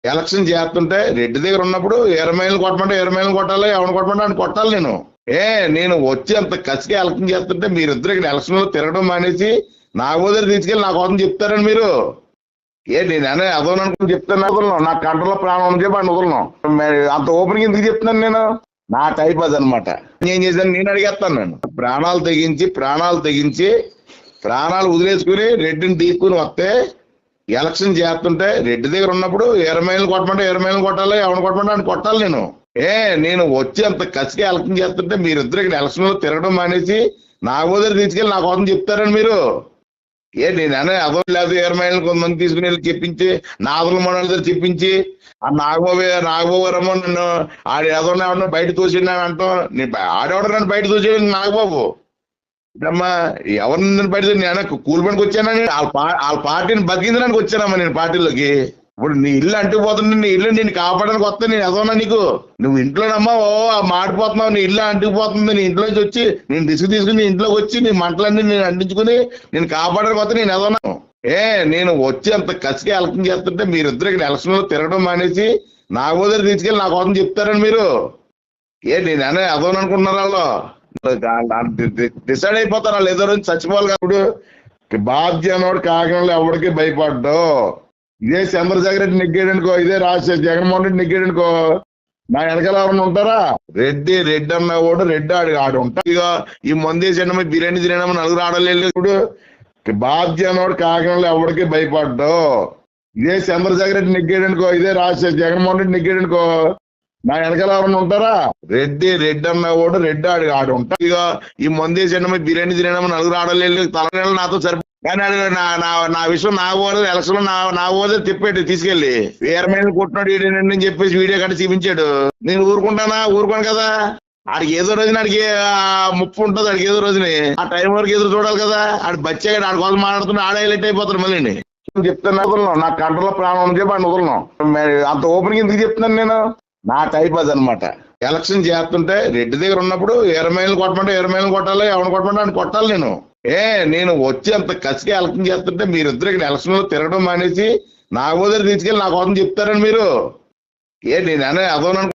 Election చేస్తుంటే రెడ్డి దగ్గర ఉన్నప్పుడు 20 మైళ్ళు కొట్టమంటే 20 మైళ్ళు కొట్టాలి, ఎవరిని కొట్టమంటే అని కొట్టాలి. నేను వచ్చి అంత కసిగా ఎలక్షన్ చేస్తుంటే మీరిద్దరు ఇక్కడ ఎలక్షన్ లో తిరగడం మానేసి నా దగ్గర తీసుకెళ్ళి నా కోసం చెప్తారని మీరు నేను అదోననుకుని చెప్తాను. వదలను, నా కంట్రోల్లో ప్రాణం అని చెప్పి అని వదలను. అంత ఓపెన్ ఎందుకు చెప్తున్నాను నేను? నా టైప్ అది అనమాట. ఏం చేశాను నేను అడిగేస్తాను. నేను ప్రాణాలు తెగించి ప్రాణాలు వదిలేసుకుని రెడ్డిని తీసుకుని వస్తే ఎలక్షన్ చేస్తుంటే రెడ్డి దగ్గర ఉన్నప్పుడు 20 మైళ్ళు కొట్టమంటే 20 మైళ్ళు కొట్టాలి, ఎవరిని కొట్టమంటే అని కొట్టాలి. నేను వచ్చి అంత కసిగా ఎలక్షన్ చేస్తుంటే మీరిద్దరు ఇక్కడ ఎలక్షన్ లో తిరగడం మానేసి నా దగ్గర తీసుకెళ్ళి నా కోసం చెప్తారని మీరు నేను అదో లేదు 20 మైళ్ళు కొంతమంది తీసుకుని వెళ్ళి చెప్పించి నాదుల మండలి దగ్గర చెప్పించి ఆ నాగబాబు రమ్మో నన్ను ఆడు ఎవరన్నా బయట తోసిండు అని అంటాం. ఆడెవడ నన్ను బయట తోసేది నాగబాబు అమ్మా. ఎవరిని బయట నేను కూలి పనికి వచ్చానని వాళ్ళ పార్టీని బతికించడానికి వచ్చానమ్మా నేను పార్టీలోకి. ఇప్పుడు నీ ఇల్లు అంటుకుపోతుంది, నీ ఇల్లు నేను కాపాడడానికి వస్తే నేను ఎదవనా నీకు? నువ్వు ఇంట్లోనమ్మా మాడిపోతున్నావు, నీ ఇల్లు అంటుకుపోతుంది, నీ ఇంట్లోంచి వచ్చి నేను రిస్క్ తీసుకుని నీ ఇంట్లోకి వచ్చి నీ మంటలన్నీ నేను అంటించుకుని నేను కాపాడడానికి వస్తే నేను ఎదవనా? నేను వచ్చి అంత కసిగా ఎలక్షన్ చేస్తుంటే మీరిద్దరు ఇక్కడ ఎలక్షన్ లో తిరగడం మానేసి నా దగ్గర తీసుకెళ్ళి నా కోసం చెప్తారని మీరు నేను ఎదవననుకుంటున్నారు. వాళ్ళు డిసైడ్ అయిపోతారు వాళ్ళు ఏదో రోజు చచ్చిపోవాలి. కాబట్టి బాధ్య అన్నవాడు కాకినాడలో ఎవరికి భయపడ్డు. ఇదే చంద్రశేఖర్ రెడ్డి నెగ్గాడనుకో, ఇదే జగన్మోహన్ రెడ్డి నెగ్గాడనుకో, నా వెనకాల ఎవరన్నా ఉంటారా? రెడ్డి అన్నవాడు రెడ్డి ఆడు ఉంటా. ఇక ఈ మందేసి బిర్యానీ తినడం నలుగురు ఆడలేదు. ఇప్పుడు బాధ్య అన్నవాడు కాకినాడలో ఎవరికి భయపడ్డు. ఇదే చంద్రశేఖర్ రెడ్డి నెగ్గాడనుకో, ఇదే జగన్మోహన్ రెడ్డి నెగ్గాడనుకో, నా వెనకాల ఎవరన్నా ఉంటారా? రెడ్డి అన్నవాడు రెడ్డి ఆడు ఉంటా. ఇక ఈ మందేసి బిర్యానీ తినడం నలుగురు ఆడలేదు. తలనేళ్ళు నాతో సరిపో కానీ నా విషయం నా పోదు ఎలక్షన్ లో నా పోదే తిప్పాడు తీసుకెళ్లి 20 మైళ్ళు కొట్టినాడు అని చెప్పేసి వీడియో కట్టి చూపించాడు. నేను ఊరుకోను కదా. ఆడికి ఏదో రోజున ఆడికి ముప్పు ఉంటుంది. ఆడికి ఏదో రోజుని ఆ టైం వరకు ఎదురు చూడాలి కదా. ఆడు బచ్చాడు, ఆడి కోసం మాట్లాడుతున్నా ఆడే హైలైట్ అయిపోతాడు. మళ్ళీ చెప్తాను వదలను, నా కంట్రోల్లో ప్రాణం అని చెప్పి అని వదలను. అంత ఓపెన్ ఎందుకు చెప్తున్నాను నేను? నా టైప్ అది అనమాట. ఎలక్షన్ చేస్తుంటే రెడ్డి దగ్గర ఉన్నప్పుడు 20 మైళ్ళు కొట్టమంటే 20 మైళ్ళు కొట్టాలి, ఎవరిని కొట్టమంటే అని కొట్టాలి. నేను వచ్చి అంత కసిగా ఎలక్షన్ చేస్తుంటే మీరిద్దరు ఇక్కడ ఎలక్షన్ లో తిరగడం మానేసి నా దగ్గర తీసుకెళ్ళి నా కోసం చెప్తారని మీరు నేను అదోననుకుంటున్నారు.